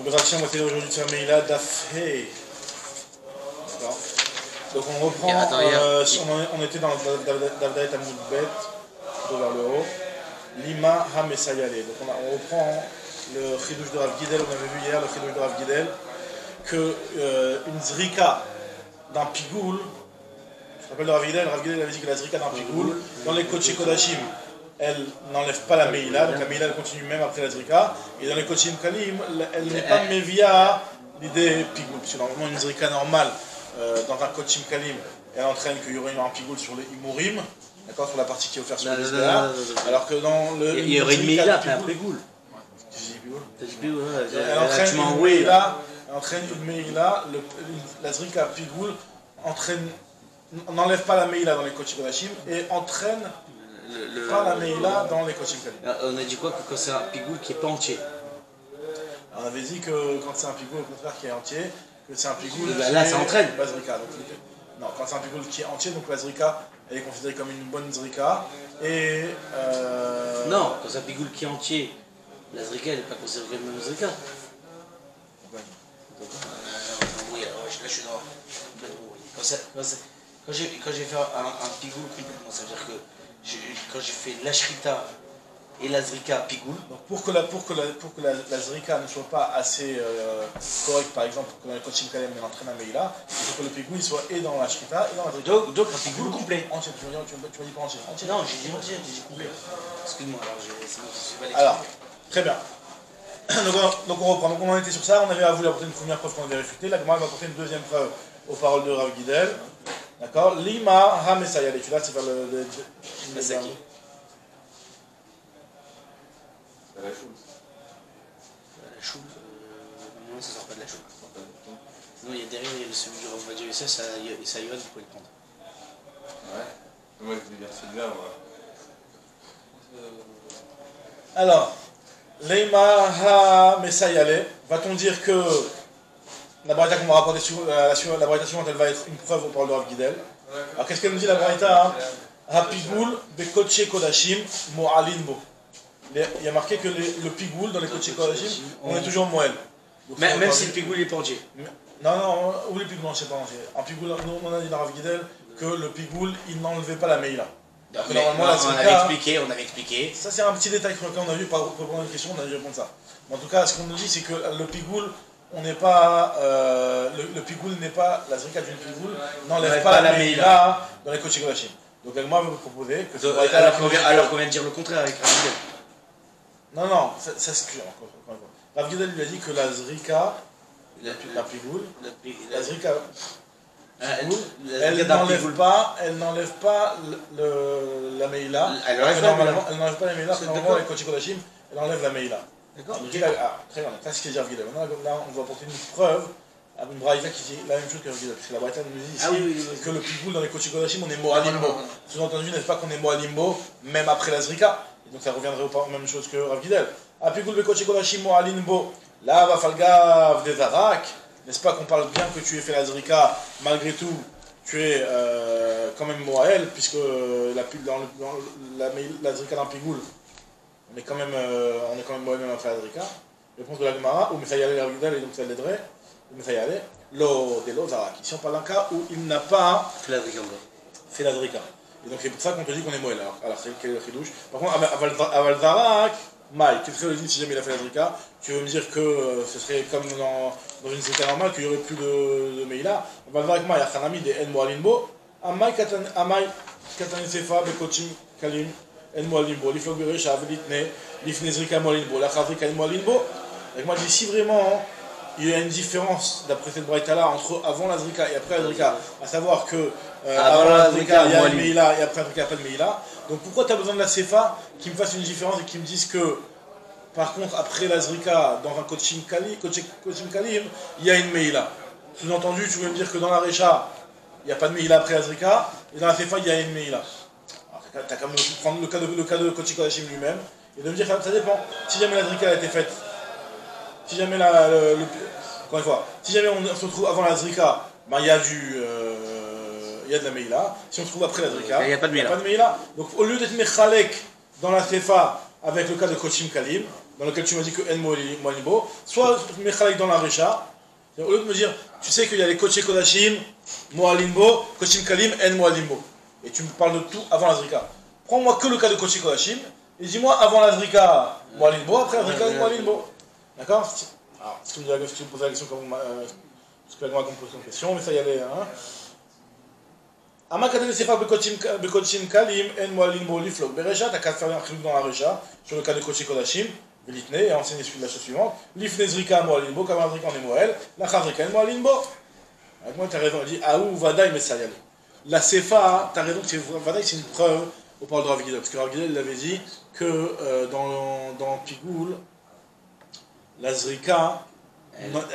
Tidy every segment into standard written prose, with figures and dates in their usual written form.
Bezrat on va essayer aujourd'hui de faire Meila Daf Hey. D'accord. Donc on reprend, on était dans Davdaet Amoud Bet, vers le haut. Lima Ha Mesayale. Donc on reprend le Chidouche de Rav Gidel, on avait vu hier le Chidouche de Rav Gidel, que une zrika d'un pigoul, je rappelle de Rav Gidel avait dit que la zrika d'un pigoul, dans les Kodesh Kodashim, elle n'enlève pas la Meila, donc la Meila elle continue même après la zrika, et dans les Kodesh Kalim, elle n'est pas Mevia l'idée pigoul, parce que normalement une zrika normale, dans un Kodesh Kalim, elle entraîne qu'il y aurait un pigoul sur les Imurim, d'accord, sur la partie qui est offerte sur le Isbéa, alors que dans le. Il y aurait une Meila après un pigoul. Elle entraîne une Meila, la zrika pigoul n'enlève pas la Meila dans les Kodesh Kodashim et entraîne pas la Meila dans les Kodesh Kalim. On a dit quoi que quand c'est un pigoul qui n'est pas entier? On avait dit que quand c'est un pigoul au contraire qui est entier, que c'est un pigoul qui là ça entraîne. Non, quand c'est un pigoul qui est entier, donc la zrika elle est considérée comme une bonne zrika et non, quand c'est un pigoul qui est entier, la zrika elle n'est pas considérée comme une zrika. Oui, alors là je suis dans. Quand j'ai fait un pigoul complètement, ça veut dire que quand j'ai fait la shrita et la zrika pigoul. Donc pour que la zrika ne soit pas assez correcte, par exemple, pour que dans les Kodesh Kalem elle entraîne un Meila, il faut que le pigoul soit et dans la shrita et dans la zrika. Donc un pigoul complet. Entier, tu m'as dit pas entier. Non, j'ai dit entier, j'ai dit complet. Excuse-moi, alors je suis pas. Alors, très bien. Donc on reprend. Donc on en était sur ça, on avait voulu apporter une première preuve qu'on avait réfutée. La Gemara va apporter une deuxième preuve aux paroles de Rav Gidel. D'accord. Lima ha Mesayale. Tu là, c'est vers le Masaki. La choule. La choule, non, ça sort pas de la choule. Sinon, il y a derrière, il y a celui du Rav Vadio et ça Yohan, vous pouvez le prendre. Ouais. Moi, je vais dire celui-là, moi. Alors, Lima ha Mesayale. Va-t-on dire que la braïta qu'on va rapporter la braïta suivante, elle va être une preuve aux paroles de Rav Gidel. Alors, qu'est-ce qu'elle nous dit la braïta? Ha pigoul bekodesh kodashim mo'alin bo. Il y a marqué que le pigoul dans les Kodesh Kodashim, on est toujours moelle. Même si le pigoul est pas entier. Non, ou le pigoul, c'est pas entier. Un pigoul, nous on a dit dans Rav Gidel que le pigoul, il n'enlevait pas la Meila. Normalement, on avait expliqué. Ça c'est un petit détail qu'on a vu, pour répondre à une question, on a dû répondre ça. Mais en tout cas, ce qu'on nous dit, c'est que le pigoul, on n'est pas. Le pigoul n'est pas. La zrika d'une pigoul n'enlève pas la Meila dans les Kodesh Kodashim. Donc moi, je vais vous proposer que. Alors qu'on vient de dire le contraire avec Rav Gidel. Non, ça se crie encore une fois. Rav Gidel lui a dit que la zrika, la pigoul, la zrika, elle n'enlève pas la Meila. Elle n'enlève pas la Meila, normalement les Kodesh Kodashim, elle enlève la Meila. D'accord. Très bien, c'est ce qu'il dit Rav Gidel. Là, on va apporter une preuve, une braïta qui dit la même chose que Rav Gidel. Parce que la braïta nous dit ici que le pigoul dans les Kodesh Kodashim, on est mo'alimbo. Sous-entendu, n'est-ce pas qu'on est mo'alimbo, même après la zrika. Et donc ça reviendrait aux mêmes choses que Rav Gidel. Apigul bekodesh kodashim mo'alin bo. Là, va falgav des arak. N'est-ce pas qu'on parle bien que tu aies fait la zrika, malgré tout, tu es quand même mo'ael, puisque dans la zrika d'un pigoul, on est quand même mo'ael même après la zrika. Réponse de la Gemara, ou Mesayale Rav Gidel, et donc ça l'aiderait. Ou Mesayale, lo de lo zarak. Ici on parle d'un cas où il n'a pas fait la zrika. Et donc c'est pour ça qu'on te dit qu'on est moël. Alors c'est quel est le chidouche? Par contre, Aval Zarak, Maï, qu'est-ce que dit si jamais il a fait la zrika? Tu veux me dire que ce serait comme dans une zrika normale, qu'il n'y aurait plus de Meila? Aval Zarak Maï, Achanami de En Moalimbo, Amai Katanisefa, Bekochim Kalim, En Moalimbo, Lifok Beresh, Avelitne, Lifne Zrika Moalimbo, la Chazrika En Moalimbo. Et moi je dis si vraiment il y a une différence d'après cette braïta-là entre avant la zrika et après la zrika, à savoir que avant la zrika il y a une Meila et après la zrika il n'y a pas de Meila. Donc pourquoi tu as besoin de la Sefa qui me fasse une différence et qui me dise que par contre après la zrika dans un Kodesh Kalim il y a une Meila? Sous-entendu, tu veux me dire que dans la Recha il n'y a pas de Meila après la zrika et dans la Sefa il y a une Meila. Tu as quand même prendre le cas de Kodesh Kodashim lui-même et de me dire que ça dépend. Si jamais la zrika a été faite, si jamais encore une fois, si jamais on se retrouve avant la zrika, ben il y a de la Meila. Si on se trouve après la zrika, il n'y a pas de Meila. Donc au lieu d'être mechalek dans la sefa avec le cas de Kodesh Kalim, dans lequel tu m'as dit que En Moalimbo, soit Mechalek dans la Recha, au lieu de me dire, tu sais qu'il y a les Koché Kodashim, Moalimbo, Kochim Kalim, En Moalimbo. Et tu me parles de tout avant la Zrika. Prends-moi que le cas de Koché Kodashim, et dis-moi avant la Zrika, Moalimbo, après la Zrika, Moalimbo. D'accord? Alors, si tu me poses la question comme parce que la Gemara me pose une question, mais ça y allait. Hein. Amakadel Sefa Bekochim Kalim, En Moalimbo, Liflok, Berecha, t'as qu'à faire un truc dans la Recha, sur le cas de Koché Kodashim. L'itne et enseigner la chose suivante. L'ifne zrika moalinbo, kama zrika en moel, la chazrika en moalinbo. Avec moi, tu as raison, il dit Aou Vadaï Messayal. La Sefa, tu as raison que Vadaï, c'est une preuve au parole de Rav Gidel. Parce que Rav Gidel, il avait dit que dans Pigoul, la zrika,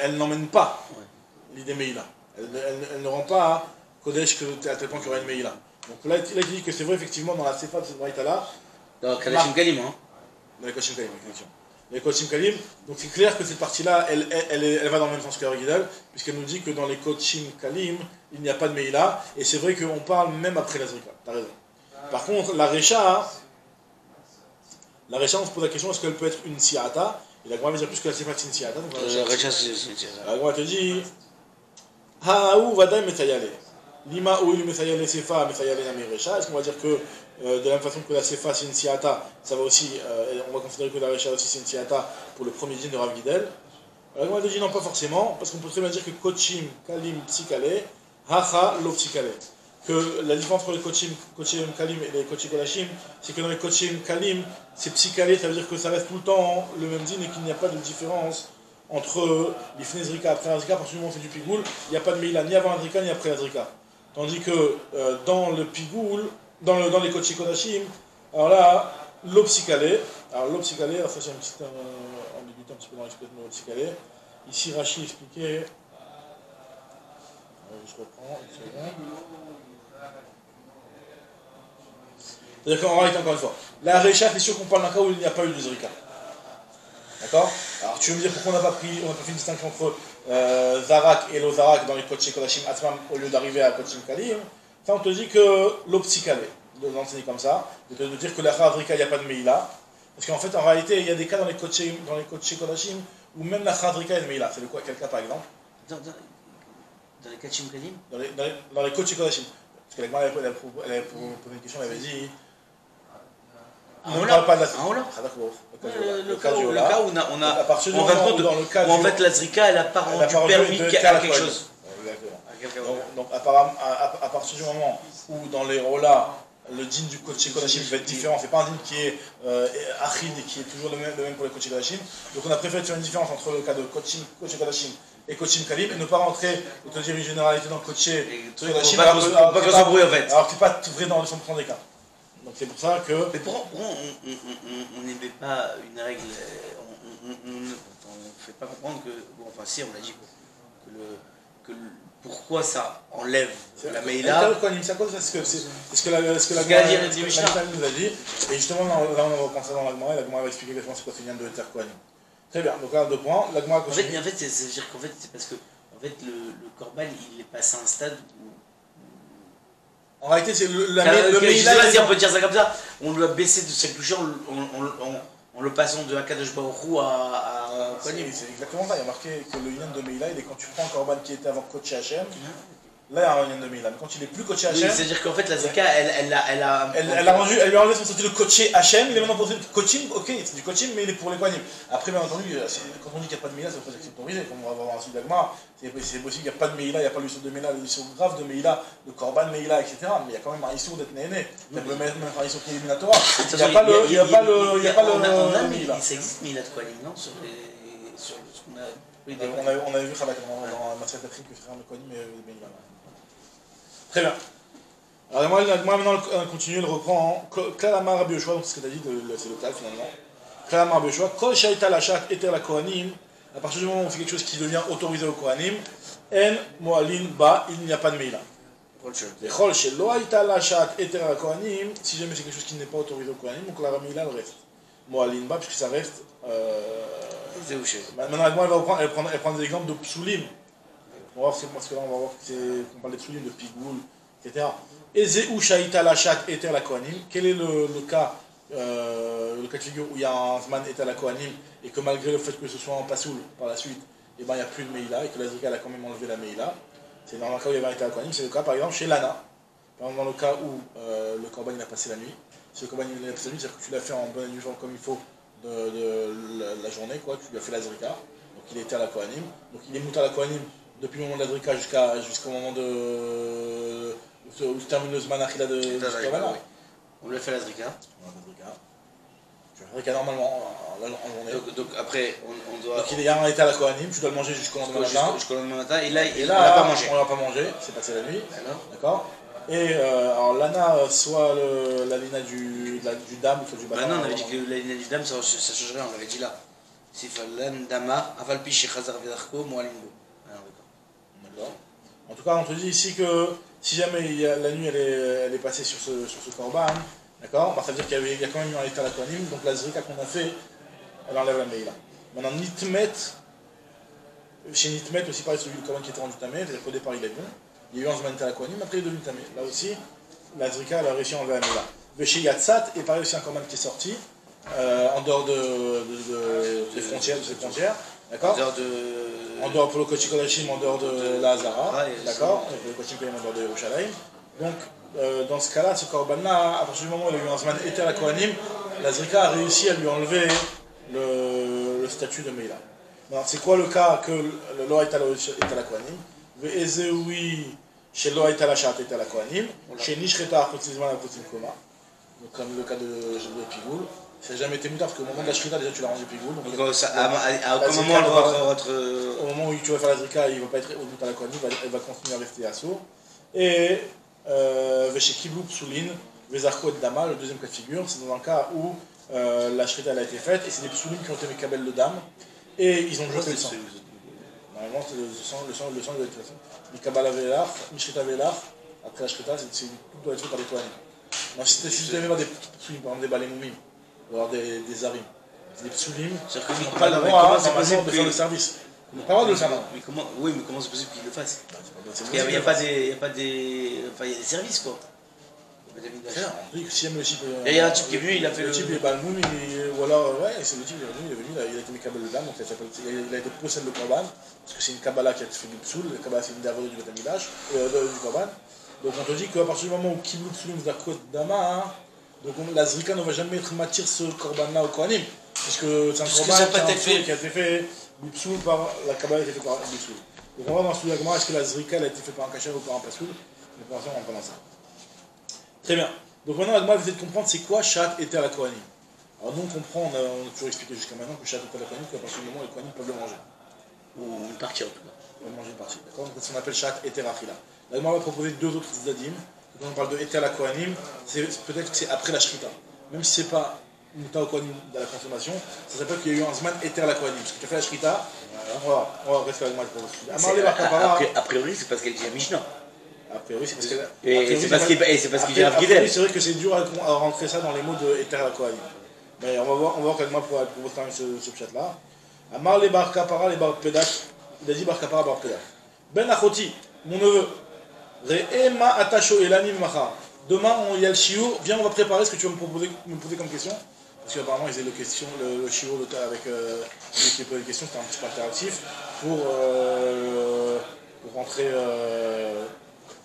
elle n'emmène pas l'idée Meïla. Elle ne rend pas Kodesh à tel point qu'il y aura une Meïla. Donc là, il a dit que c'est vrai, effectivement, dans la Sefa de cette Braïta-là. Dans Kadashim Kalim, hein. Dans les Kochim Kalim, effectivement. Les Kochim Kalim, donc c'est clair que cette partie-là, elle va dans le même sens que la Gidal, puisqu'elle nous dit que dans les Kochim Kalim, il n'y a pas de Meïla, et c'est vrai qu'on parle même après la Zrika, t'as raison. Par contre, la Recha, on se pose la question, est-ce qu'elle peut être une Siata? Et la Gemara va dire plus que la Sefa c'est une Siata. Donc la Recha c'est une Siata. La Gemara te dit, Haou Vadaï Methayale. Lima ou il Methayale Sefa, Methayale Nami Recha. Est-ce qu'on va dire que de la même façon que la Sefa c'est une Siata, ça va aussi, on va considérer que la Recha aussi c'est une Siata pour le premier dîne de Rav Gidel. Alors on va dire non, pas forcément, parce qu'on peut très bien dire que Kochim, Kalim, Tsikale, Hacha, Lo Tsikale. Que la différence entre les Kochim, Kalim et les Kochim Kodashim, c'est que dans les Kochim, Kalim, c'est Tsikale, ça veut dire que ça reste tout le temps le même dîne et qu'il n'y a pas de différence entre l'Ifne Zrika après la Zrika, parce que on fait du Pigoul, il n'y a pas de Meïla ni avant la Zrika ni après la Zrika. Tandis que dans le Pigoul, dans les Kochim Kodashim, alors là, l'Opsikale, alors ça c'est une petite ambiguïté un petit peu dans l'expression de l'Opsikale. Ici Rashi expliquait, je reprends une seconde. C'est-à-dire qu'en réalité, encore une fois, la Recha, c'est sûr qu'on parle d'un cas où il n'y a pas eu de Zrika. D'accord? Alors tu veux me dire pourquoi on n'a pas fait une distinction entre Zarak et Lozarak dans les Kochim Kodashim Atmam au lieu d'arriver à Kochim Kalim? Ça on te dit que l'Opsikale, de l'enseigner comme ça, de dire que la Chazrika, il n'y a pas de Meïla. Parce qu'en fait, en réalité, il y a des cas dans les Kochim Kodashim où même la Chazrika est de Meïla. C'est quel cas par exemple? Dans les Kochim Kalim? Dans les Kochim Kodashim. Parce que la Gemara, elle avait posé une question, elle avait dit. On ne parle pas de la le cas où on a en fait la Zrika elle a pas rendu permis à quelque chose. Exactement. Donc apparemment, à partir du moment où dans les Rola, le dîne du Kochim Kodashim va être différent, c'est pas un dîne qui est achid et qui est toujours le même pour les Kochim Kodashim. Donc on a préféré faire une différence entre le cas de Kochim Kodashim et Kochim Kalim et ne pas rentrer ou te dire une généralité dans Kochim Kodashim alors que c'est pas vrai dans le 100% des cas. Donc c'est pour ça que... Mais pourquoi on n'émet pas une règle, on ne fait pas comprendre que... Bon, enfin si, on l'a dit, pourquoi ça enlève la Meïla? C'est ce que la Gemara nous a dit. Et justement, là on va reprendre ça dans la Gemara, et la Gemara va expliquer exactement c'est quoi ce lien de Heter Kohanim. Très bien, donc là, 2 points. La Gemara continue. En fait, c'est-à-dire qu'en fait, c'est parce que le Corban, il est passé à un stade où... En réalité, c'est le Meïla. Vas-y, on peut dire ça comme ça. On lui a baissé de ses couchers en le passant de Akadosh Baruch Hu à Kohanim. C'est exactement ça. Il y a marqué que le Yin de Meïla, il est quand tu prends un Corban qui était avant Koché Hachem. Là, il y a un Yin de Meïla. Mais quand il est plus Koché Hachem. Oui, c'est-à-dire qu'en fait, la Zrika, elle lui a enlevé son statut de Koché Hachem. Il est maintenant posé Kochim. Ok, c'est du Kochim, mais il est pour les Kohanim. Après, bien entendu, quand on dit qu'il n'y a pas de Meïla, ça veut pas dire que c'est autorisé. Comme on va voir ensuite d'Agma. C'est possible qu'il n'y a pas de Meïla, il n'y a pas l'issue de Meïla, l'issue grave de Meïla, le Corban Meïla, etc. Mais il y a quand même un issue d'être néné. Il y a même un issue qui est éliminatoire. Il n'y a pas le Meïla. Ça existe Meïla de Kohanim, non? Sur ce qu'on a. On avait vu ça dans la matière d'Afrique que frère de Kohanim et Meïla. Très bien. Alors moi maintenant continue, il reprend Klalama Rabbi Yoshua, donc ce que tu as dit, c'est le cas finalement. Klalama Rabbi Yoshua, Kol Shaita Lachat Eter la Kohanim. À partir du moment où on fait quelque chose qui devient autorisé au Kohanim, En Moalin Ba, il n'y a pas de Meïla. Chol Shelo Haïta Lachat Eter la Kohanim, si jamais c'est quelque chose qui n'est pas autorisé au Kohanim, donc la Meïla le reste. Moalin Ba, puisque ça reste. Maintenant, elle prend des exemples de Psulim. On va voir parce que là, on va voir qu'on parle des Psulim, de Pigoul, etc. Et Zéou Shaïta Lachat Eter la Kohanim, quel est le cas cas de figure où il y a un Zman et à la Kohanim, et que malgré le fait que ce soit en Pasoul par la suite, et ben il n'y a plus de Meïla, et que la Zrika elle a quand même enlevé la Meïla. C'est dans le cas où il y avait un et à la Kohanim, c'est le cas par exemple chez Lana. Par exemple, dans le cas où le Corban il a passé la nuit, si le Corban il a passé la nuit, c'est-à-dire que tu l'as fait en bonne nuit comme il faut de la journée, quoi, tu lui as fait la Zrika, donc il était à la Kohanim, donc il est monté à la Kohanim depuis le moment de la Zrika jusqu'au moment de. Où se termine le Zman Achila de Corban. On lui a fait la Zrika. Tu as Zrika normalement en journée. Donc après, on doit. Donc il y a un état à la Kohanim, tu dois le manger jusqu'au lendemain matin. Jusqu'au lendemain matin, et là, on l'a pas mangé. On l'a pas mangé, c'est passé la nuit. D'accord. Et alors l'ana, soit la lina du dam, soit du bâton. Non, on avait dit que la lina du dam, ça changerait, on l'avait dit là. Si falan dama, aval piche chazar vidarko, moalimbo. D'accord. En tout cas, on te dit ici que si jamais la nuit elle est passée sur ce korban, d'accord, bah, ça veut dire qu'il y a quand même eu un état à la kohanim, donc la zrika qu'on a fait, elle enlève la meïla. Maintenant, nitmet, chez nitmet aussi pareil, celui du korban qui était rendu tamé, c'est-à-dire qu'au départ il est bon, il y a eu un zman état à la kohanim, après il est devenu tamé. Là aussi, la zrika elle a réussi à enlever la meïla. Chez yatsat, et pareil aussi un korban qui est sorti, en dehors des frontières, d'accord. En dehors pour le Kochi Kodashim, en dehors de la Hazara, d'accord, le Kochi Kodashim en dehors de Yerushalayim. Donc, dans ce cas-là, ce korban-là, à partir du moment où il a eu un Zman Eter la Kohanim, la Zrika a réussi à lui enlever le statut de Meïla. Alors, c'est quoi le cas que le Lo Haïta la Kohanim? Ve'ezeoui, chez Lo Haïta la Shat Eter la Kohanim, chez Nishreta Achotzim Zman Achotzim Koma, donc comme le cas de Pigoul. Ça n'a jamais été mutard parce qu'au moment de la shrita, déjà tu l'as rendu pigoul. Donc au moment où tu vas faire la zrika, il ne va pas être au bout à la kohanim, elle va continuer à rester à sourd. Et chez Kiblouk Psoulin, Vezarko et Dama, le deuxième cas de figure, c'est dans un cas où la shrita elle a été faite et c'est des Psoulin qui ont été Mekabel le dam et ils ont jeté le sang. Normalement, le sang doit être fait. Mikabala Velar, Mishrita Velar, après la shrita, tout doit être fait par des kohanim. Donc si tu devais avoir des Psoulin, par exemple des balémoumim, ou alors des arim, des psoulim, ils n'ont pas le droit de faire le service. Ils n'ont pas le droit de le faire. Oui, mais comment c'est possible qu'ils le fassent? Il n'y a pas des. Enfin, il y a des services quoi. Il y a un type qui est venu, il a fait le type, ou alors, ouais, c'est le type, il est venu, il a été Mekabel le dam, donc il a été possède le korban, parce que c'est une Kabbalah qui a fait du psoul, la Kabbalah c'est une davode du Betamidash, du korban. Donc on te dit qu'à partir du moment où Kiblu Psoulim Zakot Dama, donc la Zrika ne va jamais être matière ce korban-là au Kohanim, puisque c'est un korban qui a été fait Bipsoul par la Kabbalah a été fait par Bipsoul. Donc on va voir dans ce est-ce que la Zrika a été faite par un kasher ou par un pasoul, mais pour l'instant on va pas dans ça. Très bien. Donc maintenant la Gemara va essayer de comprendre c'est quoi Shat et la Kohanim. Alors nous on comprend, on a toujours expliqué jusqu'à maintenant que Shat et la Kohanim, qu'à partir du moment où les Kohanim peuvent le manger. Ou une partie en tout cas. Ils peuvent manger une partie, d'accord. Donc c'est ce qu'on appelle Shat et Achila. La Gemara va proposer deux autres zadim. Quand on parle de Eter la Kohanim, peut-être que c'est après la Shrita. Même si c'est pas Muta au Kohanim dans la consommation, ça s'appelle qu'il y a eu un Zman Eter la Kohanim. Parce que tu as fait la Shrita, on va rester avec moi pour le A priori, c'est parce qu'elle dit à Mishnah. A priori, c'est parce que. Et c'est parce qu'il dit à Guidel. C'est vrai que c'est dur à rentrer ça dans les mots de Eter la Kohanim. Mais on va voir qu'avec moi pour quand même ce chat-là. Amar les bar kapara, les bar pedak. Il a dit bar kapara, bar pedak. Ben Achoti, mon neveu. Re'ema atasho elani macha. Demain, il y a le shiur. Viens, on va préparer ce que tu vas me poser comme question. Parce qu'apparemment, ils avaient le shiur avec celui qui posait les questions. C'était un petit peu interactif pour rentrer.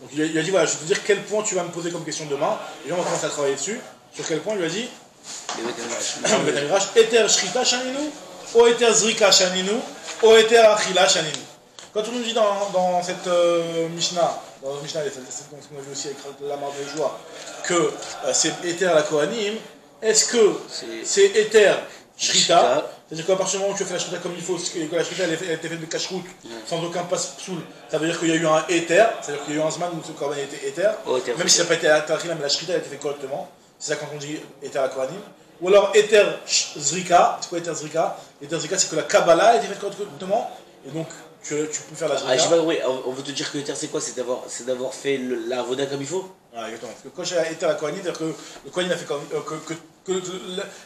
Donc il a dit voilà, je vais te dire quel point tu vas me poser comme question demain. Et là, on va commencer à travailler dessus. Sur quel point il lui a dit Eter shrita shaninu, ou eter zrika shaninu, ou eter achila shaninu. Quand on nous dit dans cette Mishnah, dans Mishnah, c'est ce qu'on a vu aussi avec la marque de joie, que c'est Eter la Kohanim, est-ce que c'est Eter Shrita, c'est-à-dire qu'à partir du moment où tu as fait la Shrita comme il faut, que la Shrita elle était faite de cache-route, sans aucun passe-psoul, ça veut dire qu'il y a eu un Eter, c'est-à-dire qu'il y a eu un Zman où ce Korban était Eter, même si ça n'a pas été la Tachila, mais la Shrita a été faite correctement, c'est ça quand on dit Eter la Kohanim. Ou alors Eter Zrika, c'est quoi Eter Zrika? Eter Zrika c'est que la Kabbalah a été faite correctement, et donc tu peux faire la Zrika. Oui, on veut te dire que Eter c'est quoi? C'est d'avoir fait la Voda comme il faut? Ah, exactement. Parce que quand j'ai Eter la Kohanim, c'est-à-dire que le Kohanim a fait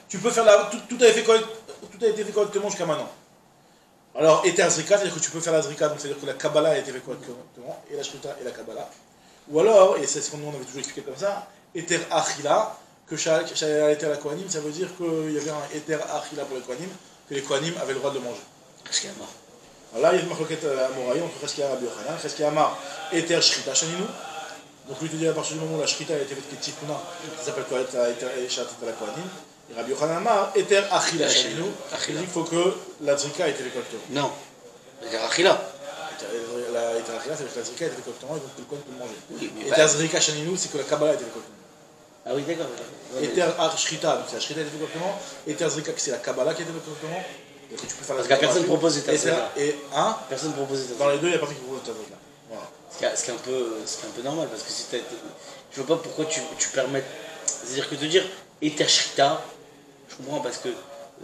tu peux faire tout a été fait correctement jusqu'à maintenant. Alors Eter Zrika, c'est-à-dire que tu peux faire la Zrika, donc c'est-à-dire que la Kabbalah a été faite correctement, et la Shrita et la Kabbalah. Ou alors, et c'est ce qu'on avait toujours expliqué comme ça, Eter Achila, que Shaya était la Kohanim, ça veut dire qu'il y avait un Eter Achila pour les Kohanim, que les Kohanim avaient le droit de le manger. Qu'est-ce qu'il y a mort? Alors là, il y a une marloquette à Moraï entre Cheskia et Rabbi Yochanan. Cheskia Amar, Eter Shrita Shaninu. Donc lui te dit à partir du moment où la Shrita a été faite Ketikuna, ça s'appelle quoi Eter Shrita la Kohanim. Et Rabbi Yochanan Amar, Eter Achila Shaninu. Il dit qu'il faut que la Zrika ait été faite correctement. Non, Eter Achila. La Eter Achila, c'est que la Zrika a été faite correctement et donc que le Kohen peut le manger. Oui, mais Eter Zrika Shaninu, c'est que la Kabbalah a été faite correctement. Ah oui, d'accord. Eter Shrita, donc c'est la Shrita a été faite correctement. Eter Zrika, c'est la Kabbalah qui a été faite correctement. Donc tu peux faire Parce que personne propose Eter Zrika. Et un, personne propose Eter Zrika. dans les deux, il n'y a personne qui propose Eter Zrika. Voilà. Ce qui est un peu normal, parce que si je vois pas pourquoi tu permets. C'est-à-dire que de dire Eter Shrita, je comprends parce que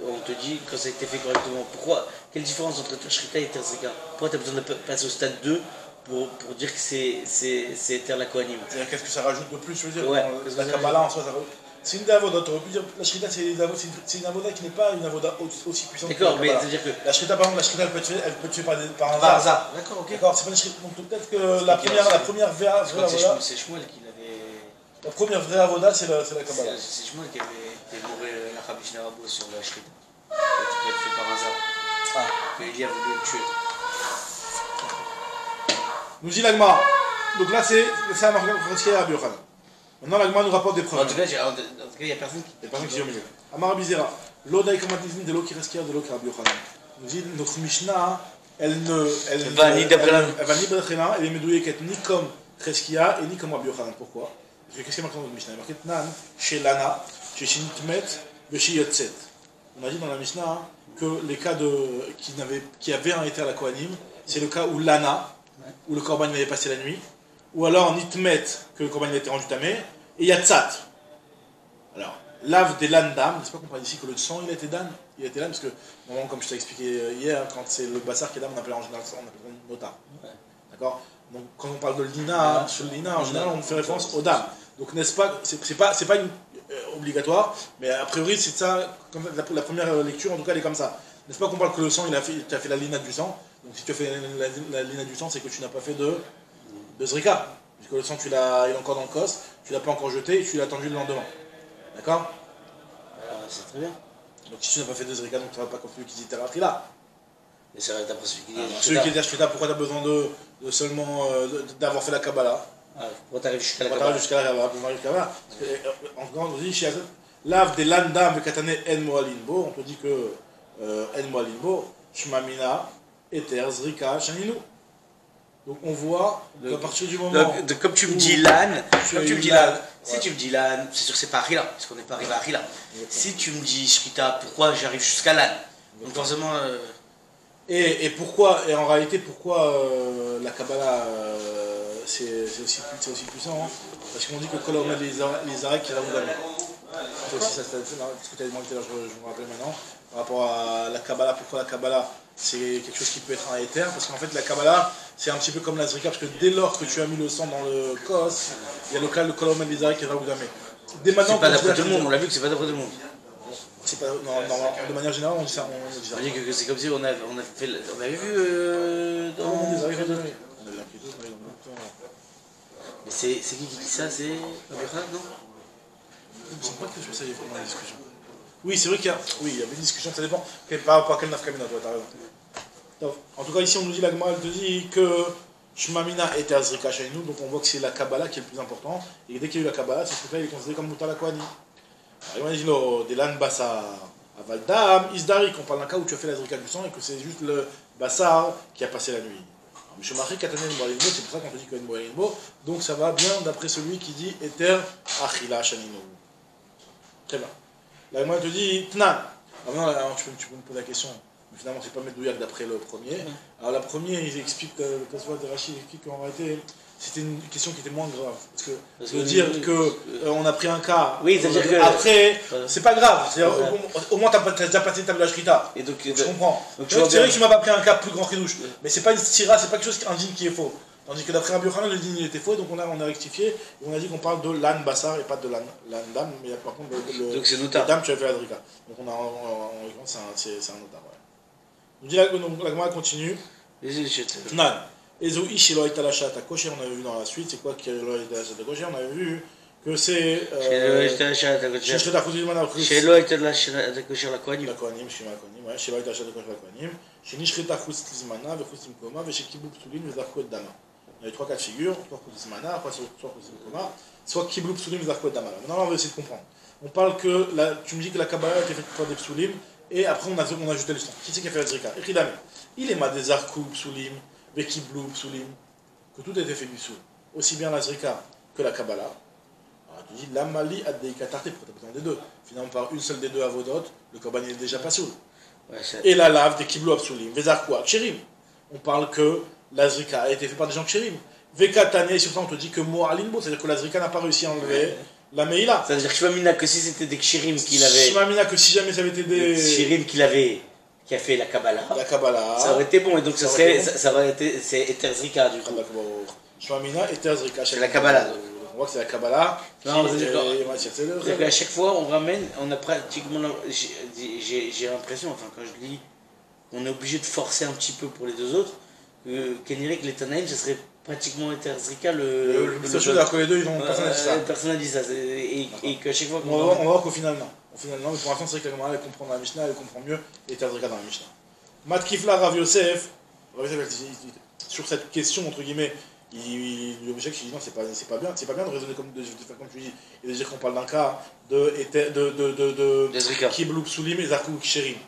on te dit quand ça a été fait correctement. Pourquoi? Quelle différence entre Eter Shrita et Eter Zrika? Pourquoi tu as besoin de passer au stade 2 pour dire que c'est Eter la Kohanim? C'est-à-dire qu'est-ce que ça rajoute de plus, je veux dire, ouais, la Kabbalah en soi, ça rajoute. C'est une avoda, tu aurais pu dire la Shrita c'est une avoda qui n'est pas une avoda aussi puissante. D'accord, mais c'est-à-dire que. La Shrita, par exemple, la Shrita elle peut être faite par un Par hasard. hasard. D'accord, ok. D'accord, c'est pas une Shrita. Donc peut-être que la première vraie avoda. C'est Shmuel qui l'avait. La première vraie avoda, c'est la Kabbalah. C'est Shmuel qui avait dévoré la Rabbi Shnarabo sur la Shrita. Qui peut être fait par hasard. Ah. Que Elia voulait le tuer. Nous dit l'Agma. Donc là, c'est un marqueur qui est à Rabbi Yochanan. Maintenant, l'Agma nous rapporte des preuves. En tout cas, il n'y a personne qui. Il y a personne qui dit au milieu. Amar Bizera. L'Odaï Kamatizmi de l'eau qui reste de l'eau qui est Rabbi Yochanan. Nous dit notre Mishnah, elle va ni d'après la. Elle va ni d'après la, elle est médouillée ni comme Cheskia et ni comme Rabbi Yochanan. Pourquoi? Parce que qu'est-ce qu'il y a marqué dans notre Mishnah? Il y a marqué Tnan, chez Lana, chez Shinitmet, chez Yotzet. On a dit dans la Mishnah que les cas qui avaient un état à la Kohanim, c'est le cas où Lana, où le Korban avait passé la nuit, ou alors Nitmet, que le Korban avait été rendu tamé, et Yatzat. Alors, lave des landam, n'est-ce pas qu'on parle ici que le sang il a été dan? Il a été dan parce que, normalement, comme je t'ai expliqué hier, quand c'est le bassar qui est dan, on appelle en général ça, on appelle nota. D'accord? Donc quand on parle de l'ina, sur l'ina, en général, on fait référence au dam. Donc n'est-ce pas, c'est pas une, obligatoire, mais a priori c'est ça, comme la première lecture en tout cas elle est comme ça. N'est-ce pas qu'on parle que le sang, tu as fait la lina du sang, donc si tu as fait la lina du sang, c'est que tu n'as pas fait de zrika. Puisque le sang, il est encore dans le cos, tu l'as pas encore jeté, tu l'as attendu le lendemain. D'accord? C'est très bien. Donc si tu n'as pas fait de zrika, donc tu ne vas pas comme celui qui dit t'as là. Mais c'est vrai, d'après celui qui dit. Celui qui dit Ashketa, pourquoi tu as besoin de seulement d'avoir fait la Kabbalah? Pourquoi tu arrives jusqu'à la Kabbalah? Jusqu'à la Kabbalah. En grand, on dit lave des landam katane en moalinbo, on te dit que en moalinbo, shmamina, eter, zrika, shaninu. Donc on voit qu'à partir du moment. Comme tu me dis l'âne, si tu me dis l'âne, c'est sûr que c'est pas Achila, parce qu'on n'est pas arrivé à Achila. Si tu me dis Shrita, pourquoi j'arrive jusqu'à l'âne? Donc forcément. Et pourquoi, et en réalité, pourquoi la Kabbalah c'est aussi puissant, hein? Parce qu'on dit que quand on met les arrêts qui ramènent d'année. C'est aussi ça, ce que tu as demandé tout à l'heure, je me rappelle maintenant, par rapport à la Kabbalah. Pourquoi la Kabbalah c'est quelque chose qui peut être un éther? Parce qu'en fait, la Kabbalah c'est un petit peu comme la Zrika, parce que dès lors que tu as mis le sang dans le kos, il y a le cas, le kolomel des arrêts qui ramènent d'année. Dès maintenant, c'est pas d'après tout le monde, on l'a vu que c'est pas d'après tout le monde. C'est pas, non, de manière générale, on dit ça. On dit que c'est comme si on avait vu dans des arrêts. Mais c'est qui dit ça? C'est Rabbi non? Il me semble pas que sur ça il y a vraiment une discussion. Oui, c'est vrai qu'il y avait une discussion, ça dépend par rapport à quel nafkamina, toi, t'as raison. Donc, en tout cas, ici, on nous dit, la Gemara, elle te dit que Shmamina était Azrika Shainu, donc on voit que c'est la Kabbalah qui est le plus important, et dès qu'il y a eu la Kabbalah, c'est ce que il est considéré comme Mutar la Kohani. Alors, il dit, non, des lan bassa avaldam, isdarik, on parle d'un cas où tu as fait la Zrika du sang et que c'est juste le bassar qui a passé la nuit. M. Marie Katanen Moalinbo, c'est pour ça qu'on te dit que Moalinbo, donc ça va bien d'après celui qui dit Eter Achila Shaninu. Très bien. Là, moi, je te dis Tnan. Alors, tu peux me poser la question. Mais finalement, c'est pas Medouyak d'après le premier. Alors, la première, ils expliquent, le Tosfot de Rachid explique qu'en réalité, c'était une question qui était moins grave. Parce que dire qu'on a pris un cas, oui, c'est-à-dire que après, c'est pas grave. Au moins, tu as déjà passé ta table Shrita. Et donc, je comprends. C'est vrai que tu m'as pas pris un cas plus grand que douche. Mais c'est pas une stira, c'est pas quelque chose indigne qui est faux. Tandis que d'après Rabbi Yochanan, le digne était faux, donc on a rectifié, et on a dit qu'on parle de l'âne bassar et pas de l'âne dame, mais par contre le dame tu as fait Adrika. Donc on a en l'occurrence c'est un nota. Ouais. On dit la Gemara continue. Nan. Ezo ishi lo ita la shata kosher, on avait vu dans la suite, c'est quoi qui lo ita la shata kosher? On avait vu que c'est. שלא הייתה שעת הקושר. שיש לך זמן על חוץ. שלא הייתה לה שעת הקושר לכהנים. לכהנים, שמה לכהנים, ouais, שלא הייתה שעת הקושר לכהנים. שנשחטה חוץ לזמנה וחוץ למקומה ושקיבלו פסולים וזרקו את דמה. Il y a trois cas de figure, soit חוץ לזמנה, soit חוץ למקומה, soit קיבלו פסולים וזרקו את דמה. Maintenant, on va essayer de comprendre. On parle que, tu me dis que la Kabbalah a été faite par des psulim, et après on a ajouté les sons. Qui c'est qui a fait la Zrika? Echidame. Il est ma des arkou psulim, vekiblou psulim, que tout a été fait du soul. Aussi bien la Zrika que la Kabbalah. Alors tu dis, la Mali a des katarté, pourquoi tu as besoin des deux? Finalement, par une seule des deux avodot, le korban il est déjà pas soul. Ouais, et la lave des kiblou psulim, vezarkou ksherim. On parle que la Zrika a été faite par des gens ksherim. Vekatane, sur ça on te dit que Mo'alinbo, c'est-à-dire que la Zrika n'a pas réussi à enlever. La Meïla. C'est-à-dire que Shmamina, que si c'était des Kshirim qu'il avait. Shmamina, que si jamais ça avait été des. Kshirim qu'il avait. Qui a fait la Kabbalah. La Kabbalah. Ça aurait été bon, et donc ça aurait été. C'est Eter Zrika du coup. Shmamina, Eter Zrika. C'est la Kabbalah. On voit que c'est la Kabbalah. Non, c'est-à-dire qu'à chaque fois on ramène, on a pratiquement. J'ai l'impression, enfin quand je lis, on est obligé de forcer un petit peu pour les deux autres. Qu'Enirik, les Tanaïm, ce serait pratiquement Eter Zrika le alors que les deux ils ont personne n'a dit ça. Et qu'à chaque fois qu'on on va voir qu'au final non. Au final non, mais pour l'instant c'est que la Gemara elle comprend dans la Mishnah, elle comprend mieux Eter Zrika dans la Mishnah. Mat Kifla Rav Yosef, sur cette question entre guillemets, le Meshach dit non, c'est pas bien de raisonner comme tu dis, et de dire qu'on parle d'un cas de Kiblou Psulim et Zarkou Ksherim.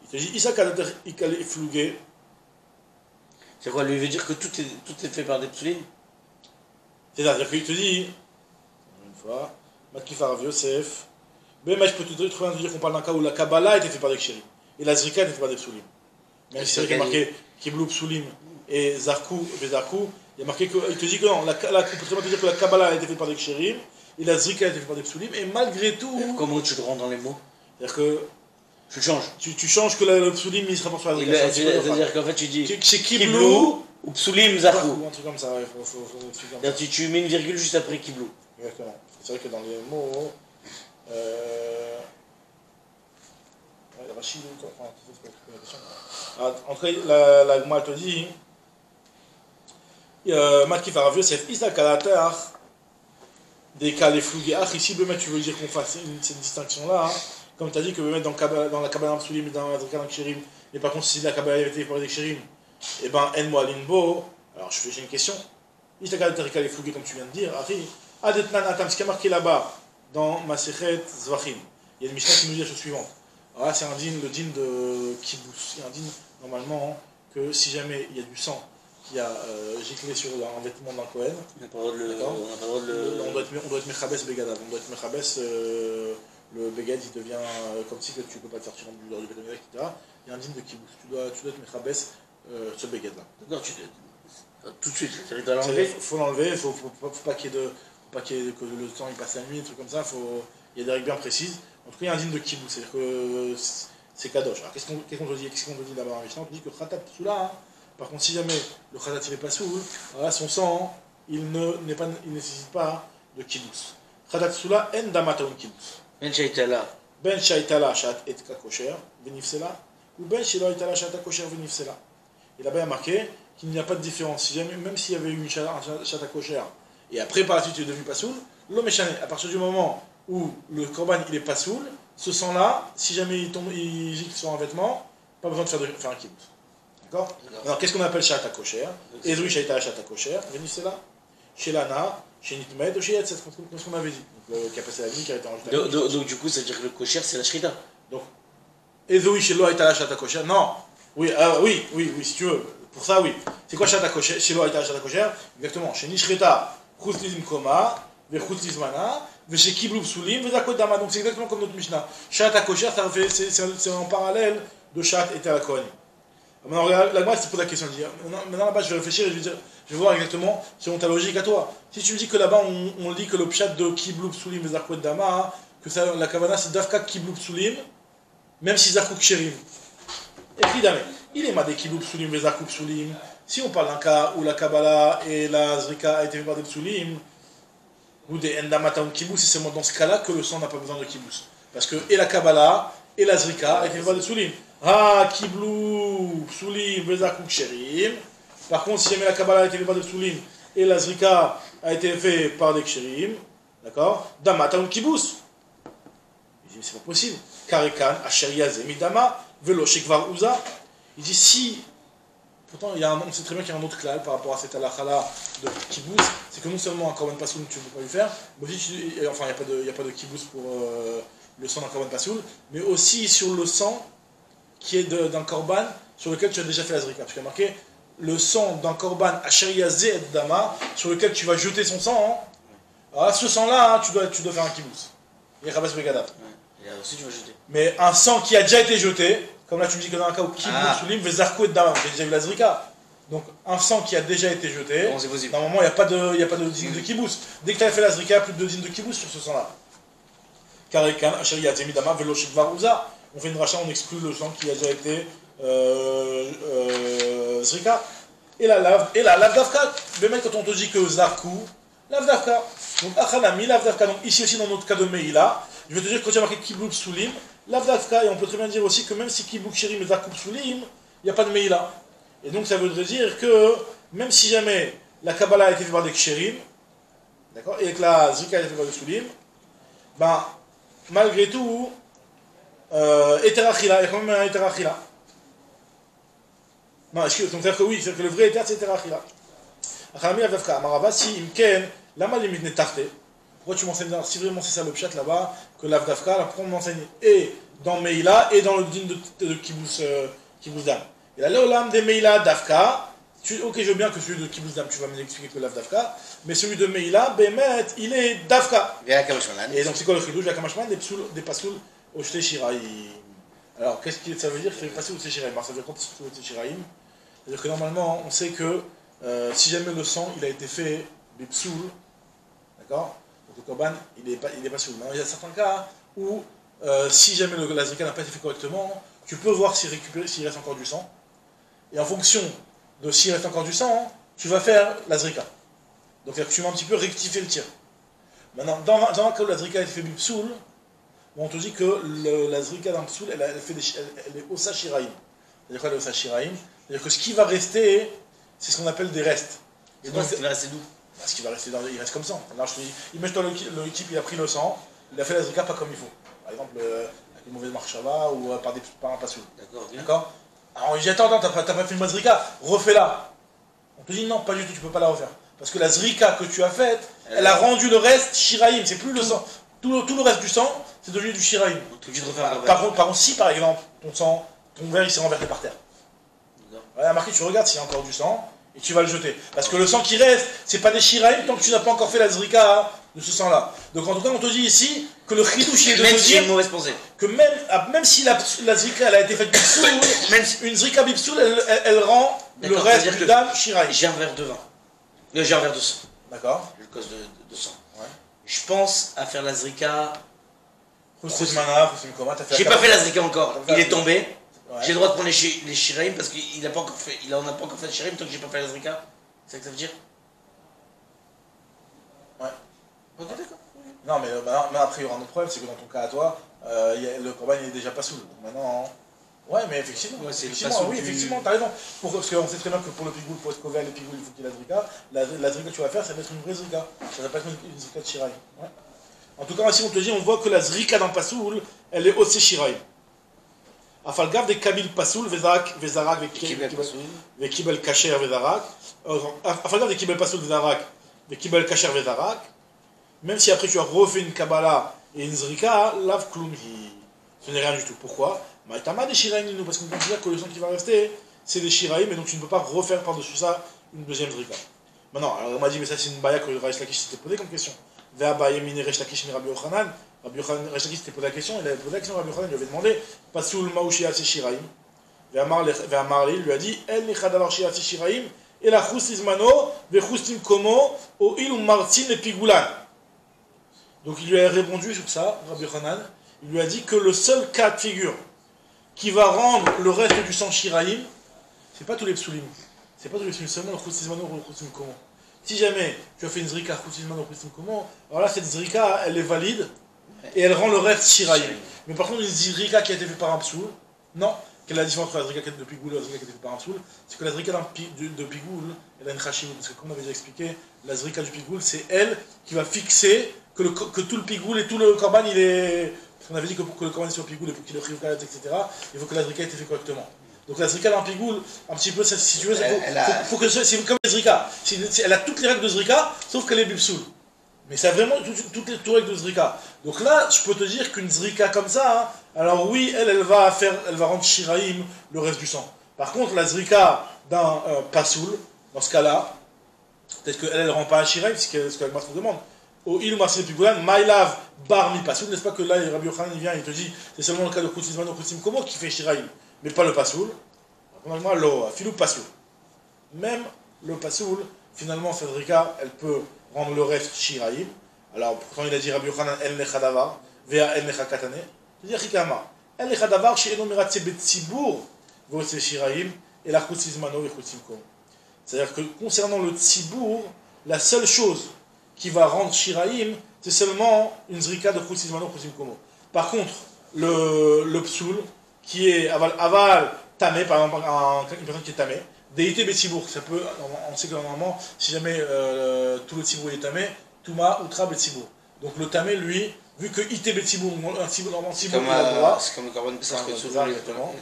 Il te dit Issa Kadater Ikale Flougué. C'est quoi, lui veut dire que tout est fait par des psulim? C'est-à-dire qu'il te dit, une fois, Matkifar Rav Yosef, mais je peux te trouver un dire qu'on parle d'un cas où la Kabbalah a été faite par des ksherim, et la Zrika a été faite par des psulim. Même si c'est vrai qu'il y a marqué Kiblou Psulim et Zarkou, il y a marqué qu'il te dit que non, on peut très bien te dire que la Kabbalah a été faite par des ksherim, et la Zrika a été faite par des psulim, et malgré tout. Comment tu le rends dans les mots? C'est-à-dire que. Tu changes. Tu changes que le psulim il se rapporte sur la Zrika. C'est-à-dire qu'en fait tu dis chez Kiblou ou psulim Zarkou. Un truc comme ça, il faut tu mets une virgule juste après Kiblou. Exactement. C'est vrai que dans les mots. Rachid, en tout cas, la Gemara te dit Matkif Rav Yosef, Issa Kalatar, des cas les flouguéach. Ici, tu veux dire qu'on fasse cette distinction-là. Comme tu as dit que mettre dans la Kabbalah Psulim et dans la Zrika Ksherim, mais par contre, si la Kabbalah avait été par des Ksherim, et ben, En Moalinbo, alors j'ai une question. Issa Kalatar, les flougués, comme tu viens de dire, Adetnan Atam, ce qui est marqué là-bas, dans Masechet Zvachim, il y a une Mishnah qui nous dit la chose suivante. Alors là, c'est le din de Kibbutz. Il y a un din, normalement, que si jamais il y a du sang qui a giclé sur un vêtement d'un Kohen, on doit être Mechabes Begadav, on doit être Mechabes, le Begad il devient comme si que tu ne peux pas te sortir du Betamina, etc. Il y a un din de Kibbutz. Tu dois être Mechabes ce Begad-là. D'accord, tout de suite, tu dois l'enlever. Il faut l'enlever, il ne faut pas qu'il y ait que le temps il passe la nuit, des trucs comme ça, il y a des règles bien précises. En tout cas, il y a un din de kibbutz, c'est-à-dire que c'est kadosh. Alors, qu'est-ce qu'on te dit là-bas dans la Mishnah? On te dit que khatat psoula, par contre, si jamais le khatat il n'est pas soul, alors là, son sang, il ne nécessite pas de kibbutz. Khatat psoula, en damataun kibbutz. Ben shaitala. Ben shaitala shat et kosher, venifsela, ou ben shelo itala shat kosher, venifsela. Et là-bas, il y a marqué qu'il n'y a pas de différence. Si jamais, même s'il y avait eu un shat kosher, et après, par la suite, il est devenu pas soul, l'homme est chané. À partir du moment où le korban il est pas soul, ce sang-là, si jamais il gicle sur un vêtement, pas besoin de faire un kibbutz. D'accord? Alors qu'est-ce qu'on appelle shata kosher? Ezoui shaita shata kosher, venu c'est là. Chez Lana, chez Nitmed, chez Yetz, c'est ce qu'on avait dit. Donc le qui a passé la nuit, qui a été enregistré. Donc du coup, ça veut dire que le kosher c'est la shrita. Donc, Ezoui chez Lo Aita shata kosher, non. Oui, si tu veux. Pour ça, oui. C'est quoi shata kosher? Chez Lo Aita shata kosher? Exactement. Chez Nishreta, Khuslim Koma, Vechuslismana. Donc c'est exactement comme notre Mishnah. Shat kosher, c'est en parallèle de Shat et la Kohen. Maintenant, la Gemara se pose la question. Maintenant là-bas, je vais réfléchir et je vais voir exactement selon ta logique à toi. Si tu me dis que là-bas, on lit que le pshat de Kiblou Psulim et Zarkou Dama, que ça, la Kavana c'est Dafka Kiblou Psulim, même si Zarkou Ksherim. Évidemment, il est ma des Kiblou Psulim et Zarkou Psulim. Si on parle d'un cas où la Kabbalah et la Zrika a été fait par des Psulim, ou des Endamataun Kibbutz, c'est seulement dans ce cas-là que le sang n'a pas besoin de Kibbutz. Parce que et la Kabbalah et la Zrika a été fait par des Psulim. Kiblou, Psulim, Vezakou, Ksherim. Par contre, si jamais la Kabbalah a été faite par des Psulim et la Zrika a été faite par des Ksherim, D'accord? Dama Taoun Kibous. Il dit, mais c'est pas possible. Karekan, Asher Midama, Velo Shekvar Uza. Il dit, si. Pourtant, on sait très bien qu'il y a un autre clal par rapport à cette halakha-là de Kibous. C'est que non seulement un Korban Pasoul, tu ne peux pas lui faire. Enfin, il n'y a pas de Kibous pour le sang d'un Korban Pasoul. Mais aussi sur le sang qui est d'un Korban sur lequel tu as déjà fait la Zrika. Parce qu'il y a marqué le sang d'un Korban Asher et Dama sur lequel tu vas jeter son sang. Hein. Alors là, ce sang-là, hein, tu dois faire un Kibous. Et Rabas Begada. Et aussi, tu vas jeter. Mais un sang qui a déjà été jeté, comme là tu me dis que dans un cas où Kibous Soulim, Vezarko et Dama, j'ai déjà eu la Zrika. Donc un sang qui a déjà été jeté, normalement il n'y a pas de digne de Kibous. Dès que tu as fait la Zrika, il n'y a plus de digne de Kibous sur ce sang-là. Karekan, Asher Dama, Velo Shekvar Uza. On fait une rachat, on exclut le sang qui a déjà été Zrika. Et la lave d'Afka, même quand on te dit que Zarkou, lave d'Afka. Donc Achanami, lave d'Afka. Donc ici aussi dans notre cas de Meïla, je vais te dire que quand tu as marqué Kibouk Soulim, lave d'Afka, et on peut très bien dire aussi que même si Kibouk Shirim et Zarkou Soulim, il n'y a pas de Meïla. Et donc ça voudrait dire que même si jamais la Kabbalah a été faite par des Kshérim, d'accord, et que la Zrika a été faite par des Soulim, ben malgré tout, Eterachila, il y a quand même un Eterachila. Non, donc c'est-à-dire que oui, c'est-à-dire que le vrai Eter c'est Eterachila. Achalami Avdavka, Amarava, si Imken, lama limit netarte. Pourquoi tu m'enseignes, si vraiment c'est ça le pshat là-bas, que l'Avdavka, là, pourquoi on m'enseigne et dans Meïla et dans le din de Kibbutz Dam. Et là, l'olam de Meïla Davka, ok, je veux bien que celui de Kibbutz Dam, tu vas m'expliquer que l'Avdavka, mais celui de Meïla, Bemet, il est Davka. Et donc c'est quoi le chidouj? La Kamashman, des Pasoul au Shte Shiraim. Alors, qu'est-ce que ça veut dire que passer au Shte Shiraim? Ça veut dire quand c'est au Shte Shiraim. C'est-à-dire que normalement, on sait que si jamais le sang il a été fait Bipsoul, d'accord? Donc le Korban, il est pas soul. Il y a certains cas où, si jamais la Zrika n'a pas été fait correctement, tu peux voir s'il reste encore du sang. Et en fonction de s'il reste encore du sang, tu vas faire la Zrika. Donc tu vas un petit peu rectifier le tir. Maintenant, dans un cas où la Zrika a été fait Bipsoul, on te dit que la Zrika d'un Psoul, elle est Osa Shiraim. C'est-à-dire quoi, elle est Osa Shiraim? C'est-à-dire que ce qui va rester, c'est ce qu'on appelle des restes. Et donc, il va rester d'où? Ce qui va rester il reste comme ça. Alors, je te dis, imagine-toi le type, il a pris le sang, il a fait la Zrika pas comme il faut. Par exemple, avec une mauvaise marchava ou par un Passoul. D'accord. Alors, il dit, attends, t'as pas fait une bonne Zrika, refais-la. On te dit, non, pas du tout, tu peux pas la refaire. Parce que la Zrika que tu as faite, elle a rendu le reste Shiraim, c'est plus le sang. Tout le reste du sang, c'est devenu du Shiraim. Par contre, si par exemple, ton verre il s'est renversé par terre. Ouais, marqué, tu regardes s'il y a encore du sang et tu vas le jeter. Parce que le sang qui reste, c'est pas des Shiraim tant que tu n'as pas encore fait la Zrika de ce sang-là. Donc en tout cas, on te dit ici que le chidouch est de même te dire une mauvaise pensée. Que même si la Zrika elle a été faite Bipsoul, une Zrika Bipsoul, elle rend le reste du dam Shiraim. J'ai un verre de vin. J'ai un verre de sang. D'accord. Je cause de sang. Ouais. Je pense à faire la Zrika. J'ai pas fait la Zrika encore. Il est tombé. Ouais. J'ai le droit de prendre les Shiraim parce qu'il n'a pas encore fait. Il en a pas encore fait le Shiraim tant que j'ai pas fait la Zrika. C'est ça que ça veut dire? Ouais. Ok, d'accord. Non, mais après, il y aura un autre problème, c'est que dans ton cas à toi, le Korban il est déjà pas soul. Donc maintenant. Ouais, mais effectivement, effectivement, t'as raison. Parce qu'on sait très bien que pour le pigoul, pour être couvert le pigoul, il faut qu'il y ait la Zrika. La Zrika que tu vas faire, ça va être une vraie Zrika. Ça va pas être une Zrika de Shiraim. Ouais. En tout cas, ici, on te dit, on voit que la Zrika dans Pasoul, elle est aussi Shiraim. Afalgav des Kabil Pasoul, Vezarak, Vekibel Kacher, Vezarak. Afalgav des Kibel Pasoul, Vezarak, Vekibel Kacher, Vezarak. Même si après tu as refait une Kabbalah et une Zrika, Lav Klumhi. Ce n'est rien du tout. Pourquoi? Maïtama des Shiraim, parce qu'on considère que le sang qui va rester, c'est des Shiraim, et donc tu ne peux pas refaire par-dessus ça une deuxième Zrika. Maintenant, alors on m'a dit, mais ça c'est une baya que Reish Lakish s'était posé comme question. Vea Baye Mine Reish Lakish mi Rabbi Yochanan. Reish Lakish s'était posé la question, il avait posé la question à Rabbi Yochanan, il lui avait demandé, Pasoul Maouchi Asi Shiraim. Vea Marli lui a dit, El Nichadavar Shi Asi Shiraim, et la Choustizmano, Vechustim Komo, O Il ou Martin et Pigoulan. Donc il lui a répondu sur ça, Rabbi Yochanan, il lui a dit que le seul cas de figure qui va rendre le reste du sang Shiraim, c'est pas tous les psulim. C'est pas tous les psulim, seulement le Choustizmano ou le Choustim Komo. Si jamais tu as fait une Zrika Choustizmano ou Choustim Komo, alors là cette Zrika elle est valide et elle rend le reste Shiraim. Mais par contre une Zrika qui a été faite par un psoul, non, quelle est la différence entre la zrika de pigoul et la zrika qui était faite par un soul? C'est que la zrika de pigoul, elle a une chashivut. Parce que comme on avait déjà expliqué, la zrika du pigoul, c'est elle qui va fixer que tout le pigoul et tout le korban, il est. Parce qu'on avait dit que pour que le korban soit pigoul et pour qu'il ait le etc., il faut que la zrika ait été faite correctement. Donc la zrika d'un pigoul, un petit peu, si tu veux, faut que c'est comme la zrika. Elle a toutes les règles de zrika, sauf qu'elle est bibsoul. Mais ça a vraiment toutes les règles de zrika. Donc là, je peux te dire qu'une zrika comme ça, hein, alors oui, elle va rendre shiraim le reste du sang. Par contre, la zrika d'un pasoul, dans ce cas-là, peut-être qu'elle ne rend pas un shiraim, c'est ce que la demande. Au il ou marcel pigoulan, maïlav bar mi pasoul, n'est-ce pas que là, Rabbi Yochanan il vient, il te dit, c'est seulement le cas de Koutzizman ou Koutzim Komo qui fait shiraim, mais pas le pasoul. Normalement, lo, filou pasoul. Même le pasoul, finalement, cette zrika, elle peut rendre le reste shiraim. Alors, pourtant, il a dit Rabbi Yochanan, el necha davar, vea el necha katane. C'est-à-dire, Chikama, el necha davar, chez eno miratse betzibur, voce shiraim, et la chutzizmano et chutzimkom. C'est-à-dire que concernant le tzibour, la seule chose qui va rendre shiraim, c'est seulement une zrika de chutzizmano et chutzimkomo. Par contre, le psoul, qui est aval tamé, par exemple, une personne qui est tamé, déité betsibour, ça peut, on sait que normalement, si jamais tout le tzibour est tamé, Touma Outra Betsibour. Donc le tamé, lui, vu que ité Betsibour, un tzibour normalement, tzibour il a le droit. C'est comme le carbone Pessah que tu exactement.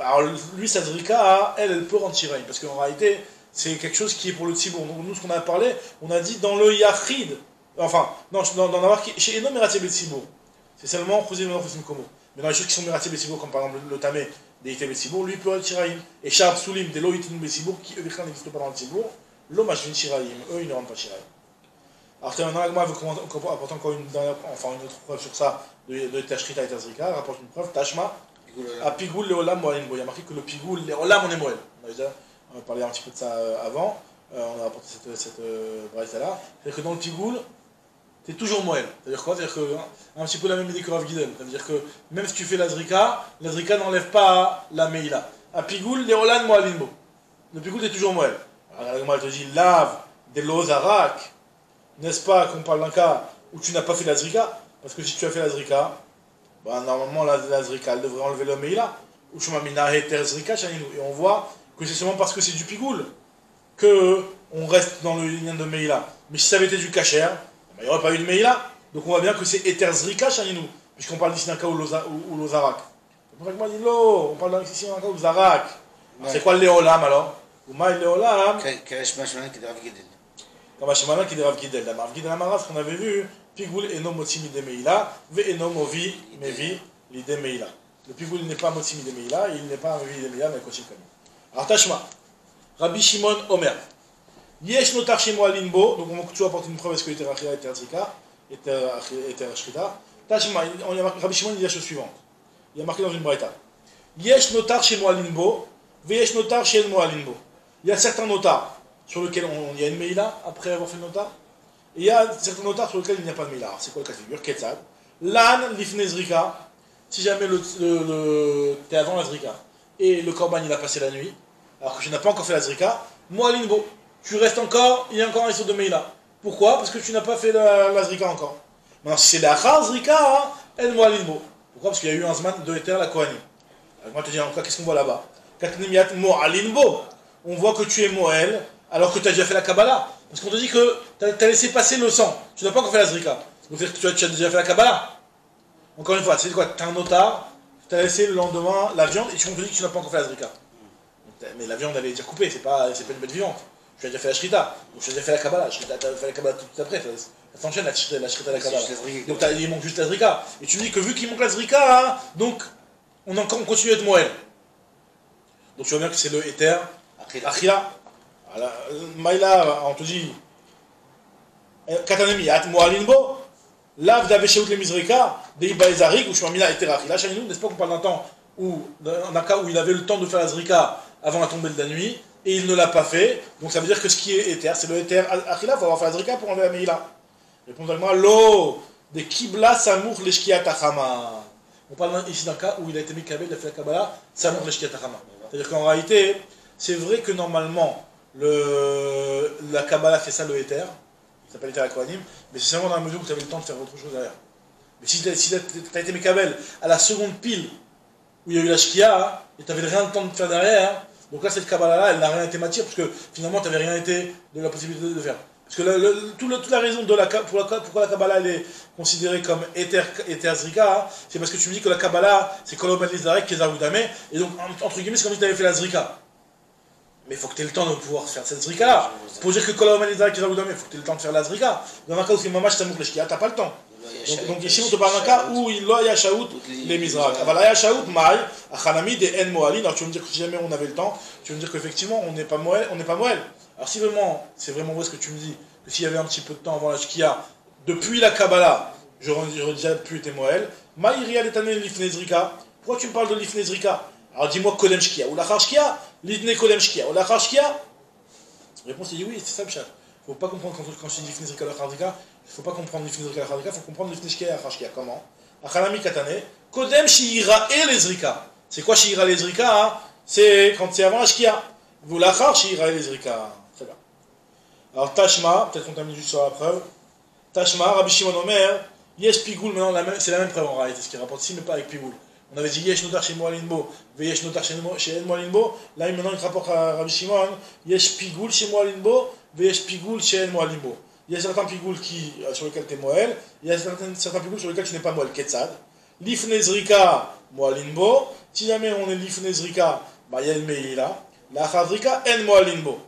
Alors lui, sa zrika, elle peut rendre shiraim, parce qu'en réalité, c'est quelque chose qui est pour le tzibour. Donc nous, ce qu'on a parlé, on a dit dans le yachid, enfin, non, dans la marque, chez Eno Meratzeh Betsibour, c'est seulement Chuzim Meno Chuzim Komo. Mais dans les choses qui sont Meratzeh Betsibour, comme par exemple le tamé, des ité Betsibour, lui peut rendre shiraim. Et Shar Psulim, des lo itin Betsibour, qui eux n'existent pas dans le tzibour, lo mashvin shiraim, eux ils ne rendent pas shiraim. Alors maintenant, Agma veut apporter encore une autre preuve sur ça, de Tashrita et Tazrika, rapporte une preuve, Tashma, à Pigoul, Léolam, Moalim. Il y a marqué que le Pigoul, Léolam, on est Moël. On a déjà parlé un petit peu de ça avant, on a rapporté cette braïta-là. C'est-à-dire que dans le Pigoul, tu es toujours Moël. C'est-à-dire quoi? C'est-à-dire que, un petit peu la même idée que Rav Gidel. C'est-à-dire que même si tu fais la Zrika n'enlève pas la Meïla. À Pigoul, Léolam, Moalimbo. Le Pigoul, tu es toujours Moël. Alors Agma te dit, lave des lozarak. N'est-ce pas qu'on parle d'un cas où tu n'as pas fait la zrika? Parce que si tu as fait la zrika, bah, normalement la zrika, elle devrait enlever le meïla. Et on voit que c'est seulement parce que c'est du pigoul qu'on reste dans le lien de meïla. Mais si ça avait été du kacher, bah, il n'y aurait pas eu de meïla. Donc on voit bien que c'est éter zrika shaninou, puisqu'on parle ici d'un cas où l'ozarak. C'est pour ça que moi je dis lo, on parle ici d'un cas où l'ozarak. C'est quoi le léolam alors? Ou maï léolam? Comme Hashemana qui est Rav Gidel. Rav Gidel Amara, ce qu'on avait vu, Pigoul eno motzi mide meila, ve eno movi mevi l'ide meila. Le Pigoul n'est pas motzi mide meila, il n'est pas mevi l'ide meila, mais kochim kami. Alors Tashma, Rabbi Shimon Omer. Yesh notar shemo alinbo, donc on va toujours apporter une preuve, est-ce que était Rachida, était Tzrika, était Rachida. Tashma, Rabbi Shimon il dit la chose suivante. Il a marqué dans une braïta. Yesh notar shemo alinbo, ve yesh notar shemo alinbo. Il y a certains notars sur lequel il y a une meïla après avoir fait le notar, et il y a certains notars sur lesquels il n'y a pas de meïla. Alors c'est quoi le cas de figure? Ketzad, l'an lifne zrika, si jamais t'es avant la zrika, et le korban il a passé la nuit, alors que tu n'as pas encore fait la zrika, moalinbo, tu restes encore, il y a encore un histoire de meïla. Pourquoi? Parce que tu n'as pas fait la zrika encore. Maintenant si c'est la char zrika, elle moalinbo. Pourquoi? Parce qu'il y a eu un zman de éther la kohanim. Alors moi je te dis en cas, qu'est-ce qu'on voit là-bas? Katnimiat moalinbo. On voit que tu es moël, alors que tu as déjà fait la Kabbalah. Parce qu'on te dit que tu as laissé passer le sang. Tu n'as pas encore fait la Zrika. Donc tu as déjà fait la Kabbalah. Encore une fois, c'est quoi? Tu es un notar, tu as laissé le lendemain la viande et tu te dit que tu n'as pas encore fait la Zrika. Mais la viande elle est déjà coupée, c'est pas une bête vivante. Tu as déjà fait la Shrita. Donc tu as déjà fait la Kabbalah. Tu as fait la Kabbalah tout après. Ça s'enchaîne la Shrita et la Kabbalah. Donc il manque juste la Zrika. Et tu me dis que vu qu'il manque la Zrika, hein, donc on continue à être moël. Donc tu vois bien que c'est le éther. Achila. Maïla, on te dit, Katanemi, at moalinbo, lav davesheut le mizrika, deiba ezarik, ou shmamina et terachila, chaninou, n'est-ce pas qu'on parle d'un temps où, d'un cas où il avait le temps de faire la zrika avant la tombée de la nuit, et il ne l'a pas fait, donc ça veut dire que ce qui est éther, c'est le éther achila, il faut avoir fait la zrika pour enlever la meïla. Répondez-moi, lo, de kibla samour leshkia tachama. On parle ici d'un cas où il a été mikabel, il a fait la Kabbalah, samour leshkia tachama. C'est-à-dire qu'en réalité, c'est vrai que normalement, la Kabbalah fait ça le éther, ça s'appelle éther aquanim, mais c'est seulement dans la mesure où tu avais le temps de faire autre chose derrière. Mais si tu as été Mekabel à la seconde pile où il y a eu la Shkia, et tu n'avais rien le temps de faire derrière. Donc là, cette Kabbalah-là, elle n'a rien été matière, parce que finalement, tu n'avais rien été de la possibilité de faire. Parce que toute la raison de pourquoi la Kabbalah elle est considérée comme Eter Zrika, c'est parce que tu me dis que la Kabbalah, c'est Kolom El Lizarek, Kezarudame, et donc, entre guillemets, c'est comme si tu avais fait la Zrika. Mais il faut que tu aies le temps de pouvoir faire cette Zrika-là. Pour dire que Kolom El Lizarek, Kezarudame, il faut que tu aies le temps de faire la Zrika. Dans un cas où c'est Mamash Tamouk Leshkia, tu n'as pas le temps. Donc ici, on te parle d'un cas où il y a Shaout les Mizrak. Il y a Shaout Maï, Achanami des En Moali. Alors tu veux me dire que si jamais on avait le temps, tu veux me dire qu'effectivement, on n'est pas Moël. Alors si vraiment, c'est vraiment vrai ce que tu me dis, que s'il y avait un petit peu de temps avant la Shkia, depuis la Kabbalah, j'aurais déjà pu être Moël. Maïria l'Etane l'Ifne Zrika. Pourquoi tu me parles de l'Ifne Zrika? Alors dis-moi Kolem Shkia, ou l'Achar Shkia, l'Itne Kolem Shkia, ou l'Achar Shkia. Réponse c'est oui, c'est ça le chat. Il ne faut pas comprendre quand je dis l'Ifne Zrika, l'Achar Zrika, il ne faut pas comprendre l'Ifne Zrika, l'Achar Zrika, il faut comprendre l'Ifne Shkia et l'Achar Shkia. Comment? Achanami Katane, Kodem Shira et les Zrika. C'est quoi Shira les Zrika? C'est quand c'est avant la Shkia. Vous l'Achar Shira et les Zrika. Très bien. Alors Tashma, peut-être qu'on termine juste sur la preuve. Tashma, Rabbi Shimon Omer, Yesh Pigoul, maintenant c'est la même preuve en réalité, ce qui rapporte ici, mais pas avec Pigoul. On avait dit Yesh Notar chez Moalinbo, Yesh Notar chez En Moalinbo. Là maintenant il rapporte à Rabbi Shimon, Yesh Pigoul chez Moalinbo, Yesh Pigoul chez En Moalinbo. Il y a certains Pigoul sur lesquels tu es Moël, il y a certains Pigoul sur lesquels tu n'es pas Moël, Ketzad. L'Ifne Zrika, Moalinbo. Si jamais on est l'Ifne Zrika, bah il y a le Meila. La Chazrika, En Moalinbo.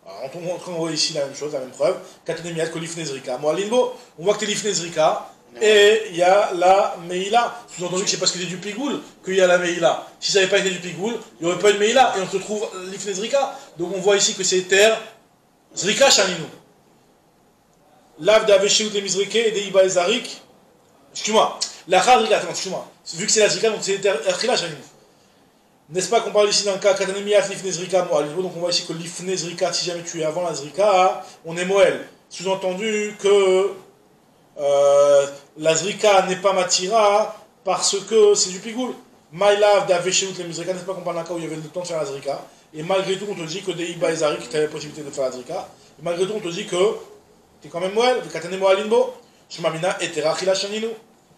On voit ici la même chose, la même preuve. Katanemiat, Kolifne Zrika, Moalinbo. On voit que tu es l'Ifne Zrika. Et il y a la Meila. Sous-entendu que c'est parce qu'il y a du Pigoul qu'il y a la Meila. Si ça n'avait pas été du Pigoul, il n'y aurait pas eu de Meila. Et on se trouve l'Ifne Zrika. Donc on voit ici que c'est terre Zrika Shaninu. Lav d'Aveshut les Mizrike et des Iba Ezarik. Excuse-moi. La Chadrika, excuse-moi. Vu que c'est la Zrika, donc c'est terre Achila Shaninu. N'est-ce pas qu'on parle ici d'un cas Katanemiat l'Ifne Zrika Moalinbo. Donc on voit ici que l'Ifne Zrika, si jamais tu es avant la Zrika, on est Moël. Sous-entendu que la Zrika n'est pas Matira parce que c'est du Pigoul. Maïlav d'Aveshut les Mizrika, n'est-ce pas qu'on parle d'un cas où il y avait le temps de faire la Zrika. Et malgré tout, on te dit que des Iba Ezarik, tu avais la possibilité de faire la Zrika. Et malgré tout, on te dit que tu es quand même Moël, de Katane Moalinbo. Shmamina et Terachila Shaninu.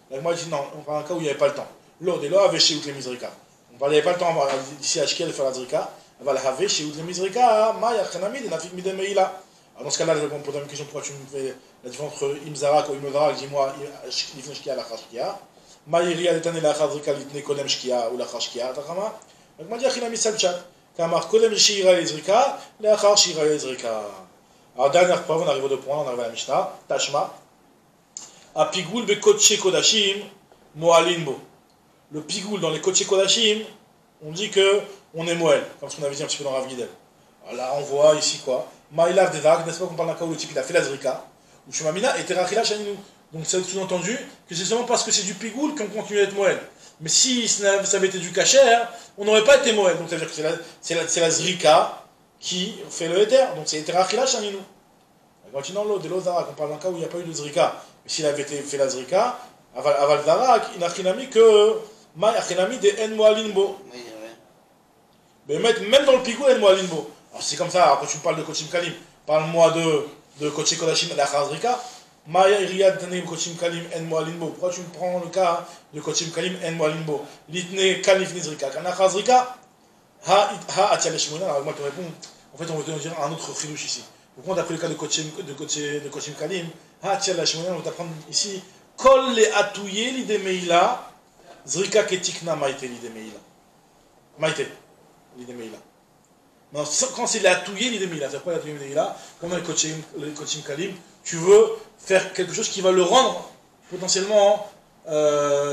Là, moi, je dis non, on parle d'un cas où il n'y avait pas le temps. Lors des lois, Aveshut les Mizrika. On ne avait pas le temps d'ici à Shkia de faire la Zrika. Aval Haveshut les Mizrika, Maïa Chanami, de Nafik Midem Meila. Alors dans ce cas-là, on pose une question pourquoi tu me fais la différence entre Imzarak ou Imzarak, dis-moi, Lifne Shkia, la Chashkia. Maïria l'Etane la Chazrika, l'Itne Kolem Shkia ou la Chashkia, Tachama. Donc, Madia Chinami Salchat. Kamar Kolem Shira et Zrika, la Chashira et Zrika. Alors, dernière preuve, on arrive aux deux points, on arrive à la Mishnah, Tashma. A Pigoul be Kotche Kodashim, Moalinbo. Le Pigoul dans les Kotche Kodashim, on dit que on est Moël, comme ce qu'on avait dit un petit peu dans Rav Gidel. Alors là, on voit ici quoi? Maïlav Devak, n'est-ce pas qu'on parle d'un cas où le type il a fait la Zrika, ou Shumamina et Terachila Shaninu. Donc c'est sous-entendu que c'est seulement parce que c'est du Pigoul qu'on continue à être Moël. Mais si ça avait été du Kacher, on n'aurait pas été Moël. Donc ça veut dire que c'est la Zrika qui fait le Éther. Donc c'est Terachila Shaninu. Maintenant, l'autre de l'Ozarak, on parle d'un cas où il n'y a pas eu de Zrika. Mais s'il avait fait la Zrika, Aval Zarak, il n'a rien mis que Ma Achinami de En Moalinbo. Mais même dans le Pigoul, En Moalinbo. Alors c'est comme ça, alors, quand tu me parles de Kochim Kalim, parle-moi de Kochim Kodashim la Chazrika. Maya Iriad Tanim Kochim Kalim En Moalinbo. Pourquoi tu me prends le cas de Kochim Kalim En Moalinbo? Litne Kalif Nizrika. Kana Chazrika. Ha Atia Leshmona. Alors moi je te réponds. En fait, on va te dire un autre chilouche ici. Pourquoi on a pris le cas de Kochim Kalim? Ha Atia Leshmona. On va t'apprendre ici. Kol le Atouye Lidemeila. Zrika Ketikna Maite Lidemeila. Maite Lidemeila. Quand c'est la touillée l'idémila, c'est quoi la touillée l'idémila? Comme dans les coaching kalim, tu veux faire quelque chose qui va le rendre potentiellement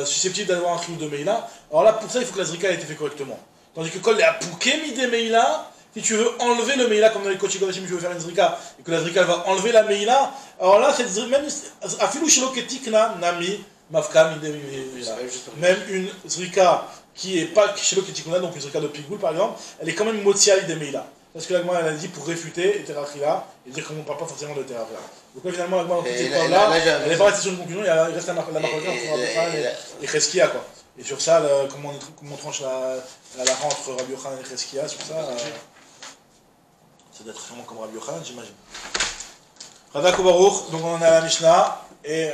susceptible d'avoir un crime de meila. Alors là, pour ça, il faut que la zrika ait été fait correctement. Tandis que quand il y a pouké midé meila, si tu veux enlever le meila, comme dans les coaching kalim, tu veux faire une zrika, et que la zrika va enlever la meila, alors là, c'est même afilou shiloketikna nami mafka midé meila. Même une zrika qui n'est pas chez l'Oketikuna, donc une zrika de Pigoul par exemple, elle est quand même motia l'idémeila. Parce que l'Agma elle a dit pour réfuter Terachila et dire qu'on ne parle pas forcément de Terachila. Donc là finalement l'Agma dans toutes ces preuves-là, elle n'est pas restée sur une conclusion, il reste la marque et Cheskia quoi. Et sur ça, comment on tranche la rente entre Rabbi Yochanan et Cheskia, sur ça, ça doit être vraiment comme Rabbi Yochanan j'imagine. Radak Baruch, donc on en a la Mishnah et